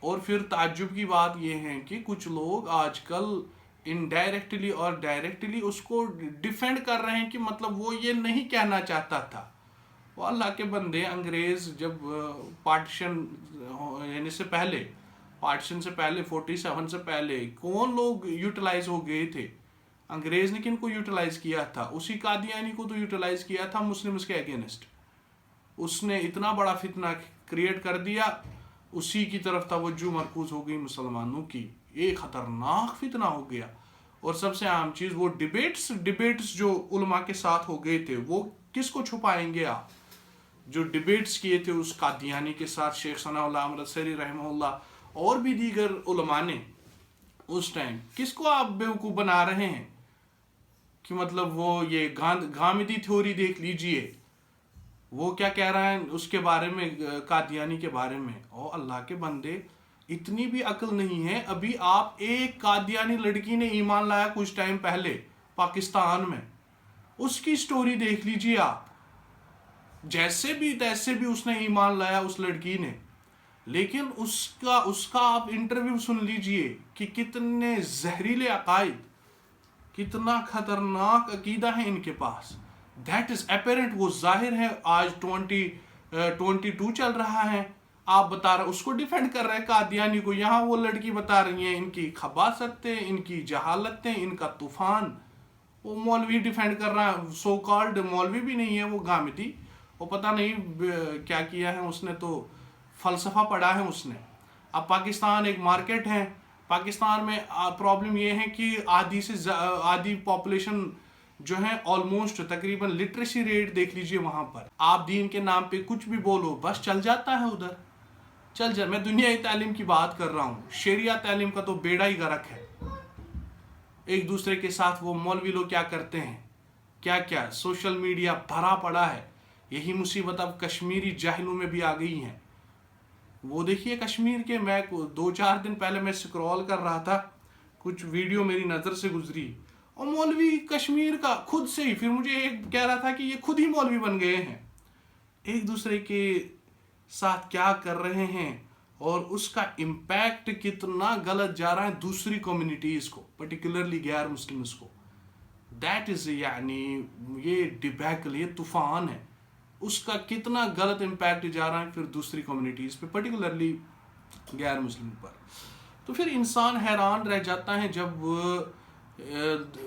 اور پھر تعجب کی بات یہ ہے کہ کچھ لوگ آج کل انڈائریکٹلی اور ڈائریکٹلی اس کو ڈیفینڈ کر رہے ہیں کہ مطلب وہ یہ نہیں کہنا چاہتا تھا. وہ اللہ کے بندے، انگریز جب پارٹیشن یعنی سے پہلے، پارٹیشن سے پہلے 47 سے پہلے کون لوگ یوٹیلائز ہو گئے تھے؟ انگریز نے کن کو یوٹیلائز کیا تھا؟ اسی قادیانی کو تو یوٹیلائز کیا تھا مسلمز کے اگینسٹ. اس نے اتنا بڑا فتنہ کریٹ کر دیا، اسی کی طرف توجہ مرکوز ہو گئی مسلمانوں کی. ایک خطرناک فتنہ ہو گیا. اور سب سے عام چیز وہ ڈیبیٹس جو علماء کے ساتھ ہو گئے تھے، وہ کس کو چھپائیں گے آپ؟ جو ڈیبیٹس کیے تھے اس قادیانی کے ساتھ، شیخ ثناء اللہ امرتسری رحمہ اللہ اور بھی دیگر علماء نے، اس ٹائم کس کو آپ بیوقوف بنا رہے ہیں؟ کہ مطلب وہ یہ گامدی تھیوری دیکھ لیجئے، وہ کیا کہہ رہا ہے اس کے بارے میں، قادیانی کے بارے میں. او اللہ کے بندے، اتنی بھی عقل نہیں ہے. ابھی آپ ایک قادیانی لڑکی نے ایمان لایا کچھ ٹائم پہلے پاکستان میں، اس کی سٹوری دیکھ لیجئے آپ. جیسے بھی تیسے بھی اس نے ایمان لایا اس لڑکی نے، لیکن اس کا آپ انٹرویو سن لیجئے کہ کتنے زہریلے عقائد، کتنا خطرناک عقیدہ ہے ان کے پاس. دیٹ از اپیرنٹ، وہ ظاہر ہے. آج 2022 چل رہا ہے، آپ بتا رہے اس کو ڈیفینڈ کر رہے قادیانی کو. یہاں وہ لڑکی بتا رہی ہیں ان کی خباثتیں، ان کی جہالتیں، ان کا طوفان. وہ مولوی ڈیفینڈ کر رہا ہے، سو کالڈ مولوی بھی نہیں ہے وہ، گامدی. وہ پتہ نہیں کیا کیا ہے اس نے، تو فلسفہ پڑھا ہے اس نے. اب پاکستان ایک مارکیٹ ہے. پاکستان میں پرابلم یہ ہے کہ آدھی پاپولیشن جو ہے آلموسٹ تقریباً لٹریسی ریٹ دیکھ لیجئے وہاں پر. آپ دین کے نام پہ کچھ بھی بولو بس چل جاتا ہے ادھر، چل جا. میں دنیائی تعلیم کی بات کر رہا ہوں. شریعہ تعلیم کا تو بیڑا ہی غرق ہے. ایک دوسرے کے ساتھ وہ مولوی لوگ کیا کرتے ہیں، کیا کیا سوشل میڈیا بھرا پڑا ہے. یہی مصیبت اب کشمیری جاہلوں میں بھی آ گئی ہیں. وہ دیکھیے کشمیر کے، میں 2-4 دن پہلے میں سکرول کر رہا تھا، کچھ ویڈیو میری نظر سے گزری، اور مولوی کشمیر کا خود سے ہی، پھر مجھے ایک کہہ رہا تھا کہ یہ خود ہی مولوی بن گئے ہیں. ایک دوسرے کے ساتھ کیا کر رہے ہیں، اور اس کا امپیکٹ کتنا غلط جا رہا ہے دوسری کمیونٹیز کو، پرٹیکولرلی غیر مسلمز کو. دیٹ از یعنی یہ ڈیبیکل، یہ طوفان ہے. اس کا کتنا غلط امپیکٹ جا رہا ہے پھر دوسری کمیونٹیز پہ، پرٹیکولرلی غیر مسلم پر. تو پھر انسان حیران رہ جاتا ہے جب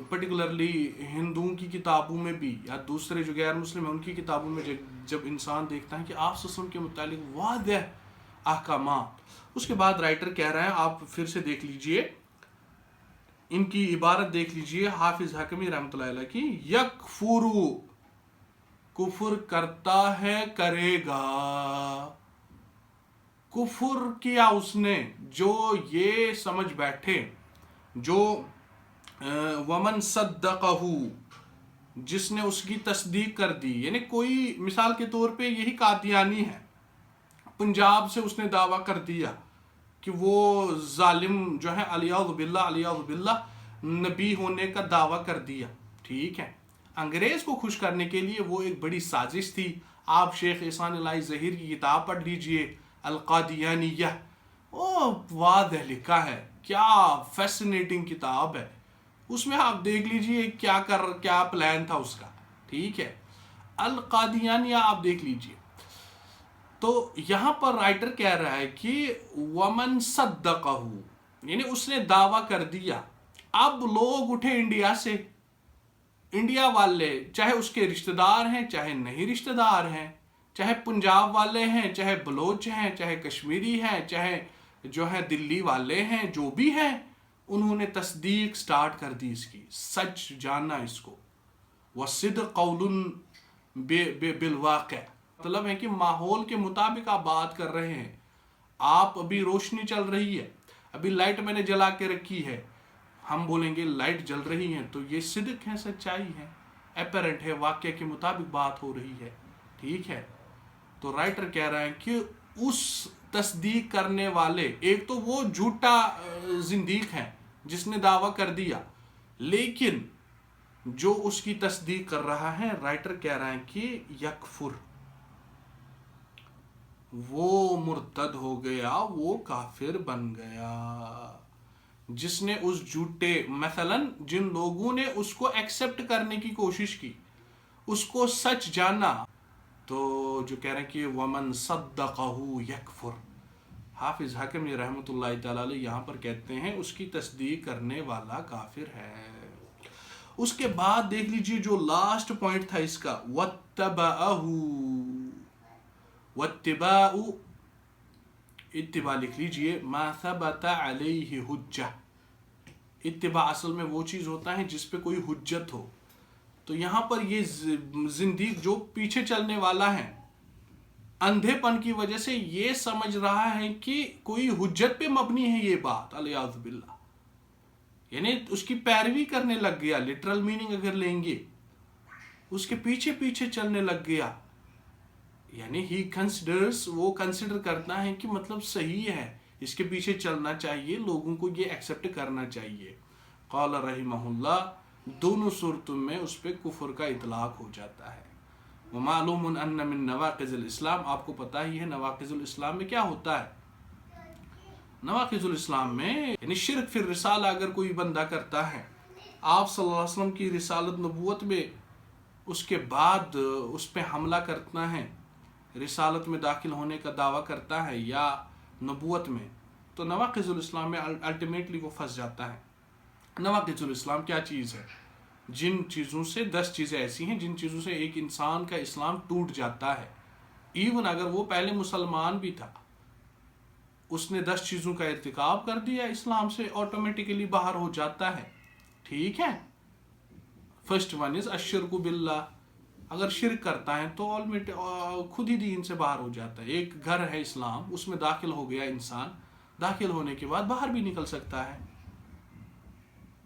پرٹیکولرلی ہندوؤں کی کتابوں میں بھی، یا دوسرے جو غیر مسلم ہیں ان کی کتابوں میں جب انسان دیکھتا ہے کہ آپ سسم کے متعلق واضح احکامات. اس کے بعد رائٹر کہہ رہے ہیں، آپ پھر سے دیکھ لیجئے ان کی عبارت، دیکھ لیجئے حافظ حکمی رحمۃ اللہ علیہ کی. یکفرو، کفر کرتا ہے، کرے گا. کفر کیا اس نے، جو یہ سمجھ بیٹھے، جو ومن صدقہ، جس نے اس کی تصدیق کر دی. یعنی کوئی مثال کے طور پہ یہی قادیانی ہے، پنجاب سے اس نے دعویٰ کر دیا کہ وہ ظالم جو ہے علیاذ باللہ نبی ہونے کا دعویٰ کر دیا. ٹھیک ہے، انگریز کو خوش کرنے کے لیے وہ ایک بڑی سازش تھی. آپ شیخ احسان الہی ظہیر کی کتاب پڑھ لیجئے القادیانیہ، وہ واضح لکھا ہے. کیا فیسنیٹنگ کتاب ہے. اس میں آپ دیکھ لیجئے کیا پلان تھا اس کا. ٹھیک ہے، القادیانیہ آپ دیکھ لیجئے. تو یہاں پر رائٹر کہہ رہا ہے کہ ومن صدقہ، یعنی اس نے دعویٰ کر دیا. اب لوگ اٹھے انڈیا سے، انڈیا والے، چاہے اس کے رشتہ دار ہیں چاہے نہیں رشتہ دار ہیں، چاہے پنجاب والے ہیں چاہے بلوچ ہیں چاہے کشمیری ہیں چاہے جو ہے دلی والے ہیں، جو بھی ہیں، انہوں نے تصدیق سٹارٹ کر دی اس کی. سچ جاننا اس کو. وَصِدْقَ قَوْلٌ بِالْوَاقِعِ، مطلب ہے کہ ماحول کے مطابق آپ بات کر رہے ہیں. آپ ابھی روشنی چل رہی ہے، ابھی لائٹ میں نے جلا کے رکھی ہے، ہم بولیں گے لائٹ جل رہی ہے، تو یہ صدق ہے، سچائی ہے، اپیرنٹ ہے، واقعہ کے مطابق بات ہو رہی ہے. ٹھیک ہے. تو رائٹر کہہ رہا ہے کہ اس تصدیق کرنے والے، ایک تو وہ جھوٹا زندیق ہے جس نے دعویٰ کر دیا، لیکن جو اس کی تصدیق کر رہا ہے، رائٹر کہہ رہا ہے کہ یکفر، وہ مرتد ہو گیا، وہ کافر بن گیا. جس نے اس جھوٹے، مثلاً جن لوگوں نے اس کو ایکسپٹ کرنے کی کوشش کی، اس کو سچ جانا، تو جو کہہ رہے ہیں کہ ومن صدقہ یکفر، حافظ حکمی رحمۃ اللہ تعالی علیہ یہاں پر کہتے ہیں اس کی تصدیق کرنے والا کافر ہے. اس کے بعد دیکھ لیجئے جو لاسٹ پوائنٹ تھا اس کا، واتباع، اتباع لکھ لیجئے، ما ثبت علیہ حجہ. اتباع اصل میں وہ چیز ہوتا ہے جس پہ کوئی حجت ہو. تو یہاں پر یہ زندیق جو پیچھے چلنے والا ہے، اندھے پن کی وجہ سے یہ سمجھ رہا ہے کہ کوئی حجت پہ مبنی ہے یہ بات، الیاذ باللہ، یعنی اس کی پیروی کرنے لگ گیا. لٹرل میننگ اگر لیں گے، اس کے پیچھے پیچھے چلنے لگ گیا، یعنی ہی کنسیڈرز، وہ کنسیڈر کرتا ہے کہ مطلب صحیح ہے، اس کے پیچھے چلنا چاہیے، لوگوں کو یہ ایکسپٹ کرنا چاہیے. قال رحمہ اللہ، دونوں صورتوں میں اس پہ کفر کا اطلاق ہو جاتا ہے. ومعلوم ان من نواقض الاسلام، آپ کو پتہ ہی ہے نواقض الاسلام میں کیا ہوتا ہے. نواقض الاسلام میں یعنی شرک فی الرسالہ اگر کوئی بندہ کرتا ہے، آپ صلی اللہ علیہ وسلم کی رسالت نبوت میں اس کے بعد اس پہ حملہ کرتا ہے، رسالت میں داخل ہونے کا دعویٰ کرتا ہے یا نبوت میں، تو نواقض الاسلام میں الٹیمیٹلی وہ پھنس جاتا ہے. نواقض الاسلام کیا چیز ہے؟ جن چیزوں سے 10 چیزیں ایسی ہیں جن چیزوں سے ایک انسان کا اسلام ٹوٹ جاتا ہے. ایون اگر وہ پہلے مسلمان بھی تھا، اس نے 10 چیزوں کا ارتکاب کر دیا، اسلام سے آٹومیٹیکلی باہر ہو جاتا ہے. ٹھیک ہے. فرسٹ ون از الشرک باللہ، اگر شرک کرتا ہے تو خود ہی دین سے باہر ہو جاتا ہے. ایک گھر ہے اسلام، اس میں داخل ہو گیا انسان، داخل ہونے کے بعد باہر بھی نکل سکتا ہے.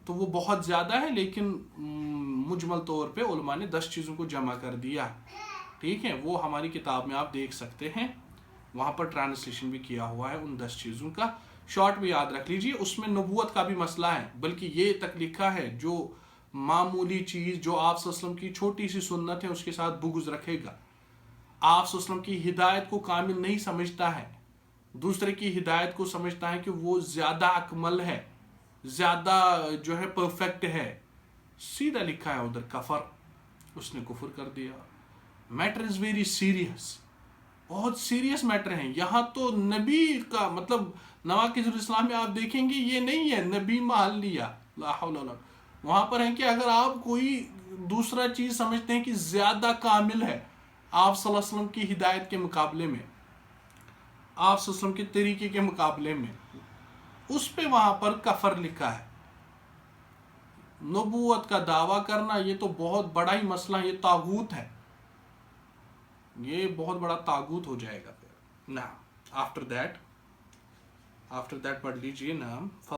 تو وہ بہت زیادہ ہے، لیکن مجمل طور پہ علماء نے 10 چیزوں کو جمع کر دیا. ٹھیک ہے، وہ ہماری کتاب میں آپ دیکھ سکتے ہیں، وہاں پر ٹرانسلیشن بھی کیا ہوا ہے ان 10 چیزوں کا. شارٹ بھی یاد رکھ لیجئے، اس میں نبوت کا بھی مسئلہ ہے، بلکہ یہ تک لکھا ہے جو معمولی چیز جو آپ صلی اللہ علیہ وسلم کی چھوٹی سی سنت ہے اس کے ساتھ بغض رکھے گا، آپ صلی اللہ علیہ وسلم کی ہدایت کو کامل نہیں سمجھتا ہے، دوسرے کی ہدایت کو سمجھتا ہے کہ وہ زیادہ اکمل ہے، زیادہ جو ہے پرفیکٹ ہے، سیدھا لکھا ہے ادھر کفر، اس نے کفر کر دیا. میٹر از ویری سیریس، بہت سیریس میٹر ہیں. یہاں تو نبی کا مطلب نواقض الاسلام میں آپ دیکھیں گے یہ نہیں ہے نبی محل لیا، لا حول ولا، وہاں پر ہے کہ اگر آپ کوئی دوسرا چیز سمجھتے ہیں کہ زیادہ کامل ہے آپ صلی اللہ علیہ وسلم کی ہدایت کے مقابلے میں، آپ صلی اللہ علیہ وسلم کے طریقے کے مقابلے میں، اس پہ وہاں پر کفر لکھا ہے. نبوت کا دعویٰ کرنا یہ تو بہت بڑا ہی مسئلہ ہے، یہ طاغوت ہے، یہ بہت بڑا طاغوت ہو جائے گا پھر. نا آفٹر دیٹ پڑھ لیجئے نام